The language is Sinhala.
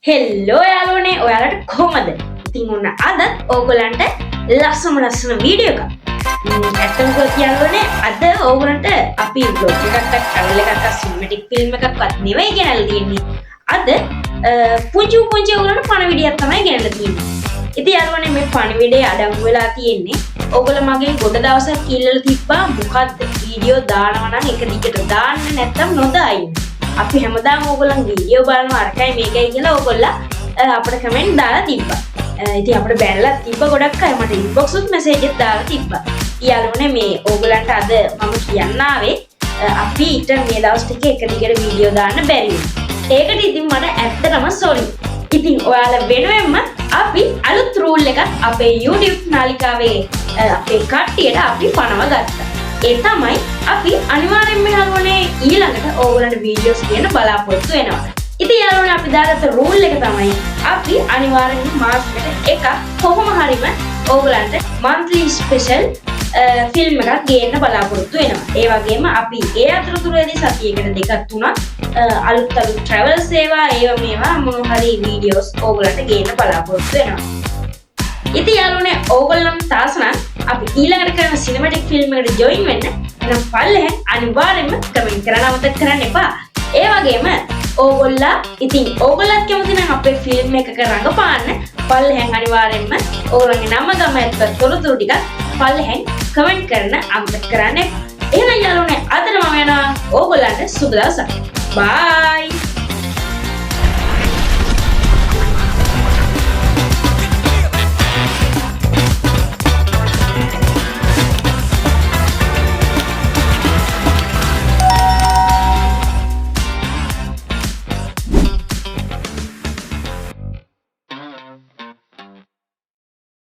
හෙල්ලෝ යාළුවනේ ඔයාලට කොහමද? ඉතින් ඔන්න අද ඕගොල්ලන්ට ලස්සන වීඩියෝ එකක්. ඇත්තම යාළුවනේ අද ඕගොල්ලන්ට අපි vlog එකක් travel එකක් cinematic film එකක්වත් නෙවෙයි ගෙනල්ලා තියෙන්නේ. අද පුංචි ඕගොල්ලන්ට පණවිඩියක් තමයි ගෙනල්ලා තියෙන්නේ. ඉතින් යාළුවනේ මේ පණවිඩේ අඩංගු වෙලා තියෙන්නේ ඕගොල්ලෝ මගෙන් ගොඩ දවසක් කිල්ලලා තිබ්බා මොකද්ද වීඩියෝ දානවා නම් එක දිගට දාන්න නැත්තම් නොදායි. අපි හැමදාම ඕගොල්ලන් වීඩියෝ බලනවා අරකයි මේකයි කියලා ඕගොල්ලෝ අපිට කමෙන්ට් දාලා තිබ්බා. ඉතින් අපිට බැලලා තිබ්බ ගොඩක් අය මට ඉන්බොක්ස් උත් මැසේජ් එකක් දාලා තිබ්බා. යාළුවනේ මේ ඕගොල්ලන්ට අද මම කියන්න ආවේ අපි ඊට මේ දවස් ටිකේ එක දිගට වීඩියෝ දාන්න බැරි වුණා. ඒකට ඉතින් මට ඇත්තටම සෝරි. ඉතින් ඔයාලා වෙනුවෙන්ම අපි අලුත් රූල් එකක් අපේ YouTube නාලිකාවේ අපේ කට්ටියට අපි පනව ගත්තා. ඒ තමයි අපි අනිවාර්යෙන්ම යාළුවනේ ඊළඟට ඕගොල්ලන්ට වීඩියෝස් කියන බලාපොරොත්තු වෙනවා. ඉතින් යාළුවනේ අපි දාගත්ත රූල් එක තමයි අපි අනිවාර්යෙන්ම මාසෙකට එකක් කොහොම හරිම ඕගොල්ලන්ට monthly special ෆිල්ම් එකක් ගේන්න බලාපොරොත්තු වෙනවා. ඒ වගේම අපි ඒ අතරතුරේදී සතියකට දෙකක් තුනක් අලුත් travel සේවා ඒවා මේවා මොන හරි වීඩියෝස් ඕගොල්ලන්ට ගේන්න බලාපොරොත්තු වෙනවා. ඉතින් යාළුවනේ ඕගොල්ලන් තාසනම් අපි ඊළඟට කරන සිනමැටික් ෆිල්ම් එකට ජොයින් වෙන්න එහෙනම් පල්ලෙහෙන් අනිවාර්යෙන්ම කමෙන්ට් කරන්න අමතක කරන්න එපා. ඒ වගේම ඕගොල්ලෝ ඉතින් ඕගොල්ලත් කැමති නම් අපේ ෆිල්ම් එකක රඟපාන්න පල්ලෙහෙන් අනිවාර්යෙන්ම ඕගොල්ලන්ගේ නම ගම ඇත්ත තොරතුරු ටික පල්ලෙහෙන් කමෙන්ට් කරන්න අමතක කරන්න එපා. එහෙනම් යාළුවනේ අදට මම යනවා ඕගොල්ලන්ට සුබ දවසක්. බයි.